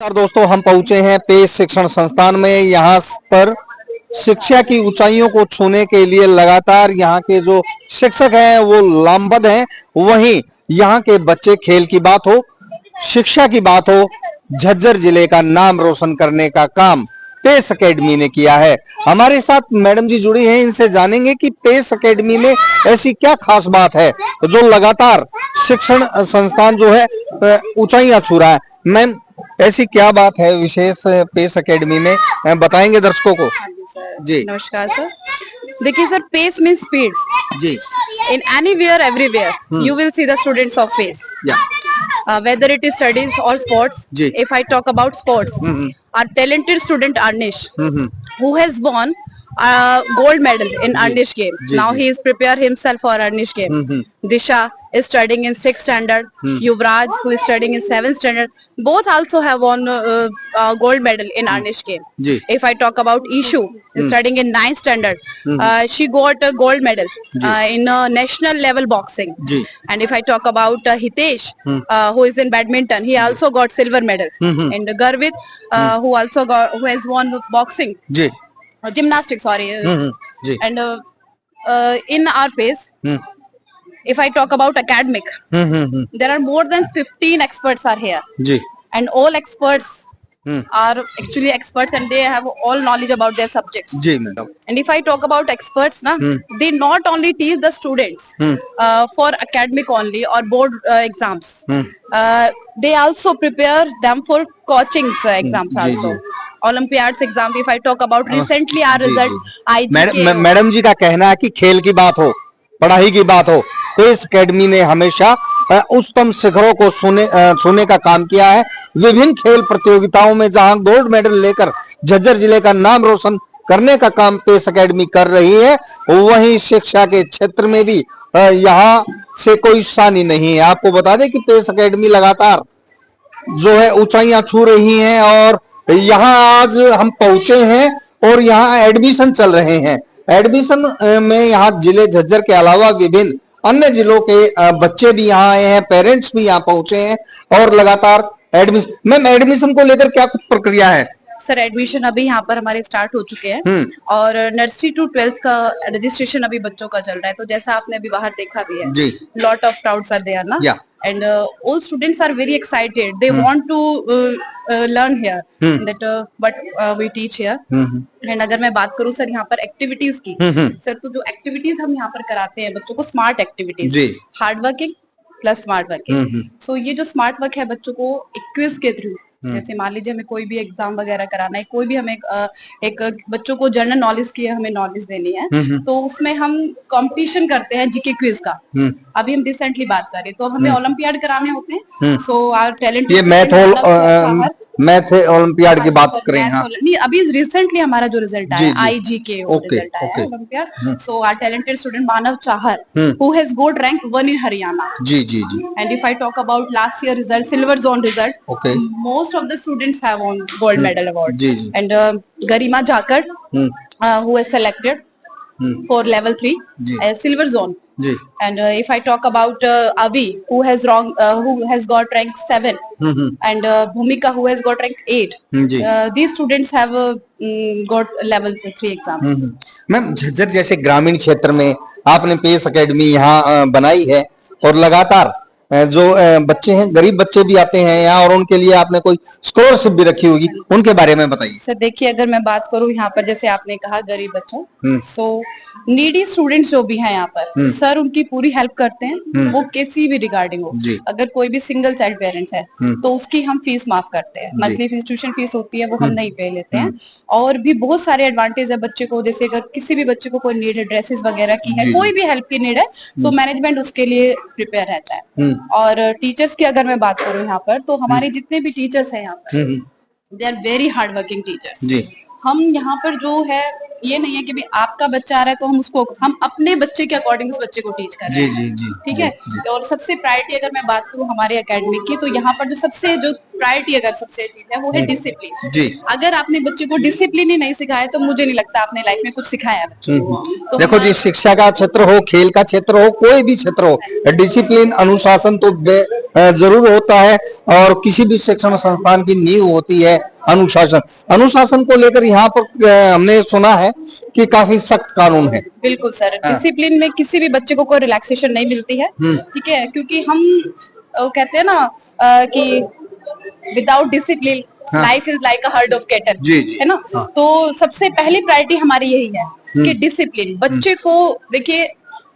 नमस्कार दोस्तों, हम पहुंचे हैं पेश शिक्षण संस्थान में। यहाँ पर शिक्षा की ऊंचाइयों को छूने के लिए लगातार यहाँ के जो शिक्षक हैं वो लामबद्ध हैं। वहीं यहाँ के बच्चे, खेल की बात हो, शिक्षा की बात हो, झज्जर जिले का नाम रोशन करने का काम पेस एकेडमी ने किया है। हमारे साथ मैडम जी जुड़ी हैं, इनसे जानेंगे कि पेस एकेडमी में ऐसी क्या खास बात है जो लगातार शिक्षण संस्थान जो है ऊंचाइयां छू रहा है। मैम, ऐसी क्या बात है विशेष पेस एकेडमी में, बताएंगे दर्शकों को? जी नमस्कार सर। देखिए सर, पेस मीन स्पीड जी। in anywhere everywhere you will see the students of pace, whether it is studies or sports. जी। If I talk about sports, our talented student Arnish, who has won gold medal in Arnish game. जी, Now जी। he is prepare himself for Arnish game. Disha is studying in 6th standard. Yuvraj, who is studying in 7th standard, both also have won gold medal in Arnish game. जी। If I talk about Ishu, is studying in 9th standard. She got a gold medal in national level boxing. जी। And if I talk about Hitesh, who is in badminton, he also got silver medal. And Garvit, who has won boxing, जी। gymnastics, sorry. जी। And in our pace, if I talk about academic, there are more than 15 experts are here, जी। and all experts are actually experts, and they have all knowledge about their subjects. जी madam. And if I talk about experts, they not only teach the students for academic only or board exams, they also prepare them for coachings exams जी, also. जी। Olympiads exam. If I talk about recently our जी, result, जी। IGK. Madam ji का कहना है कि खेल की बात हो, पढ़ाई की बात हो, पेस एकेडमी ने हमेशा उच्चतम शिखरों को छूने का काम किया है। विभिन्न खेल प्रतियोगिताओं में जहां गोल्ड मेडल लेकर झज्जर जिले का नाम रोशन करने का काम पेस एकेडमी कर रही है, वहीं शिक्षा के क्षेत्र में भी यहाँ से कोई सानी नहीं है। आपको बता दें कि पेस एकेडमी लगातार जो है ऊंचाइयां छू रही हैं और यहाँ आज हम पहुंचे हैं और यहाँ एडमिशन चल रहे हैं। एडमिशन में यहाँ जिले झज्जर के अलावा विभिन्न अन्य जिलों के बच्चे भी यहाँ आए हैं, पेरेंट्स भी यहाँ पहुंचे हैं और लगातार एडमिशन। मैम, एडमिशन को लेकर क्या कुछ प्रक्रिया है? सर, एडमिशन अभी यहाँ पर हमारे स्टार्ट हो चुके हैं और नर्सरी टू 12th का रजिस्ट्रेशन अभी बच्चों का चल रहा है। तो जैसा आपने अभी बाहर देखा भी है, जी। Lot of crowds are there ना, and all students are very excited. They want to learn here that what we teach here. And अगर मैं बात करूँ सर यहाँ पर एक्टिविटीज की, सर तो जो एक्टिविटीज हम यहाँ पर कराते हैं बच्चों को, smart activities, hard working plus smart working. So ये जो स्मार्ट वर्क है बच्चों को एक क्विज के थ्रू, जैसे मान लीजिए हमें कोई भी एग्जाम वगैरह कराना है, कोई भी हमें एक बच्चों को जनरल नॉलेज की हमें नॉलेज देनी है, तो उसमें हम कंपटीशन करते हैं जीके क्विज का। अभी हम रिसेंटली बात करें तो हमें ओलंपियाड कराने होते हैं। सो आवर टैलेंट, ये मैथ ओलंपियाड की बात करें। नहीं, अभी रिसेंटली हमारा जो रिजल्ट आया IGK रिजल्ट आया olympiad. So our talented student Manav Chahar, who has got rank 1 in Haryana. जी जी जी। And if I talk about last year result, silver zone result, most of the students have won gold medal award. And Garima Jakar, who is selected for level 3 silver zone. And if I talk about Avi, who has got rank 7, and Bhumika, who has got rank 8, these students have got level 3 exams. Ma'am, Jhajjar जैसे ग्रामीण क्षेत्र में आपने pace academy यहाँ बनाई है और लगातार जो बच्चे हैं, गरीब बच्चे भी आते हैं यहाँ और उनके लिए आपने कोई स्कॉलरशिप भी रखी होगी, उनके बारे में बताइए। सर देखिए, अगर मैं बात करूँ यहाँ पर, जैसे आपने कहा गरीब बच्चों, सो नीडी स्टूडेंट्स जो भी हैं यहाँ पर, सर उनकी पूरी हेल्प करते हैं, वो किसी भी रिगार्डिंग हो। अगर कोई भी सिंगल चाइल्ड पेरेंट है तो उसकी हम फीस माफ करते हैं। मंथली फीस, ट्यूशन फीस होती है, वो हम नहीं पे लेते हैं। और भी बहुत सारे एडवांटेज है बच्चे को, जैसे अगर किसी भी बच्चे को कोई नीड है, ड्रेसेस वगैरह की है, कोई भी हेल्प की नीड है, तो मैनेजमेंट उसके लिए प्रिपेयर रहता है। और टीचर्स की अगर मैं बात करूं यहाँ पर, तो हमारे जितने भी टीचर्स हैं यहाँ पर, they are very hard working teachers. हम यहाँ पर जो है ये नहीं है कि भाई आपका बच्चा आ रहा है तो हम अपने बच्चे के अकॉर्डिंग उस बच्चे को टीच कर रहे हैं। जी जी जी ठीक है। और सबसे प्रायोरिटी अगर मैं बात करूँ हमारे एकेडमी की, तो यहाँ पर जो प्रायोरिटी अगर सबसे चीज है वो है डिसिप्लिन जी। अगर आपने बच्चे को डिसिप्लिन ही नहीं सिखाया तो मुझे नहीं लगता आपने लाइफ में कुछ सिखाया है बच्चे को। तो देखो जी, शिक्षा का क्षेत्र हो, खेल का क्षेत्र हो, कोई भी क्षेत्र हो, डिसिप्लिन अनुशासन तो जरूर होता है। और किसी भी शिक्षण संस्थान की नींव होती है अनुशासन। अनुशासन को लेकर यहाँ पर हमने सुना है कि काफी सख्त कानून है। बिल्कुल सर, डिसिप्लिन में किसी भी बच्चे को कोई रिलैक्सेशन नहीं मिलती है। ठीक है, क्योंकि हम कहते हैं ना कि without discipline life is like a herd of cattle, है ना। तो सबसे पहली प्रायोरिटी हमारी यही है कि डिसिप्लिन। बच्चे को देखिए,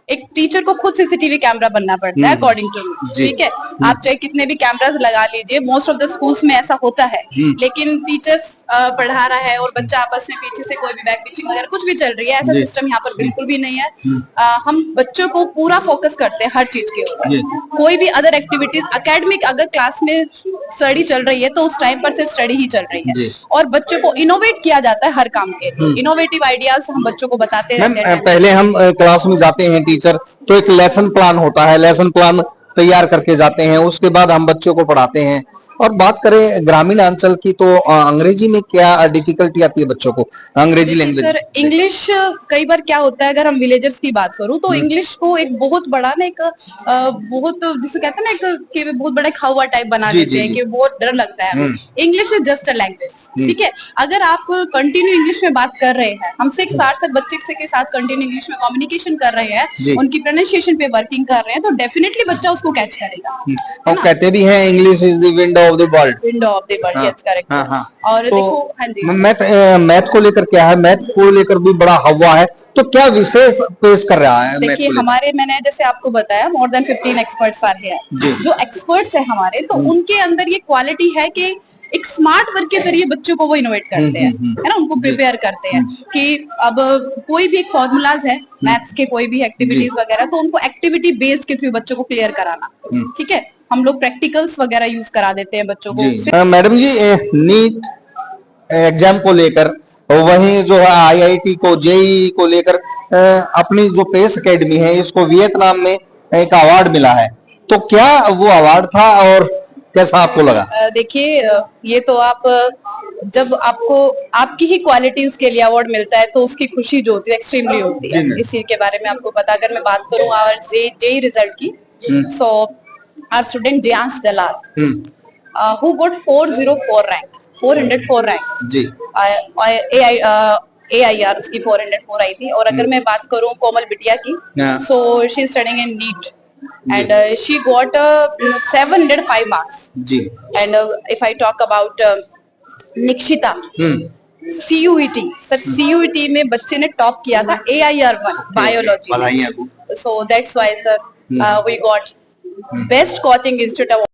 एक टीचर को खुद सीसीटीवी कैमरा बनना पड़ता है अकॉर्डिंग टू मी। ठीक है, आप चाहे कितने भी कैमरास लगा लीजिए, मोस्ट ऑफ द स्कूल्स में ऐसा होता है, लेकिन टीचर्स पढ़ा रहा है और बच्चा आपस में पीछे से कोई भी बैक पिचिंग वगैरह कुछ भी चल रही है, ऐसा सिस्टम यहाँ पर बिल्कुल भी नहीं है। हम बच्चों को पूरा फोकस करते हैं हर चीज के ऊपर। कोई भी अदर एक्टिविटीज अकेडमिक अगर क्लास में स्टडी चल रही है तो उस टाइम पर सिर्फ स्टडी ही चल रही है, और बच्चों को इनोवेट किया जाता है हर काम के लिए। इनोवेटिव आइडियाज हम बच्चों को बताते रहते हैं। पहले हम क्लास में जाते हैं टीचर, तो एक लेसन प्लान होता है, लेसन प्लान तैयार करके जाते हैं, उसके बाद हम बच्चों को पढ़ाते हैं। और बात करें ग्रामीण अंचल की, तो अंग्रेजी में क्या डिफिकल्टी आती है बच्चों को, अंग्रेजी लैंग्वेज? सर इंग्लिश कई बार क्या होता है, अगर हम विलेजर्स की बात करूं तो इंग्लिश को एक बहुत बड़ा ना एक बहुत जिसे कहते हैं ना एक कि बहुत बड़ा खावा टाइप बना देते हैं कि बहुत डर लगता है। English is just a language. ठीक है, अगर आप कंटिन्यू इंग्लिश में बात कर रहे हैं, हमसे एक सार्थक बच्चे के साथ कंटिन्यू इंग्लिश में कम्युनिकेशन कर रहे हैं, उनकी प्रोनाउंसिएशन पे वर्किंग कर रहे हैं, तो डेफिनेटली बच्चा उसको कैच करेगा। और कहते भी हैं English is the window of the world. Window of the world, yes correct. और तो देखो, हाँ जी, मैथ को लेकर क्या है, मैथ को लेकर भी बड़ा हवा है, तो क्या विशेष पेश कर रहा है? देखिए हमारे, मैंने जैसे आपको बताया, more than 15 experts are here. जो एक्सपर्ट्स है हमारे, तो उनके अंदर ये क्वालिटी है कि एक स्मार्ट वर्क के जरिए बच्चों को वो इनोवेट करते हैं, है ना, उनको प्रिपेयर करते हैं कि अब कोई भी एक फॉर्मूलाज है मैथ्स के, कोई भी एक्टिविटीज वगैरह, तो उनको एक्टिविटी बेस्ड के थ्रू बच्चों को क्लियर कराना। ठीक है, हम लोग प्रैक्टिकल्स वगैरह यूज करा देते हैं बच्चों को। मैडम जी, नीट एग्जाम को लेकर, वहीं जो है आईआईटी को, जेईई को लेकर अपनी जो पेस एकेडमी है, इसको वियतनाम में एक अवार्ड मिला है, तो क्या वो अवार्ड था और कैसा आपको लगा? देखिए, ये तो आप जब आपको आपकी ही क्वालिटीज के लिए अवार्ड मिलता है तो उसकी खुशी जो होती है एक्सट्रीमली होती है। इस चीज के बारे में आपको पता, अगर मैं बात करूं और जेईई रिजल्ट की, सो our student Jayansh Dalal, who got 404 rank, 404 rank ji. AIR उसकी 404 आई थी। और अगर मैं बात करूं कोमल बिटिया की, so she is studying in NEET and she got 705 marks जी। And if I talk about Nikshita, CUET, sir CUET में बच्चे ने टॉप किया था, AIR1 biology, so that's why sir we got Best Coaching Institute Award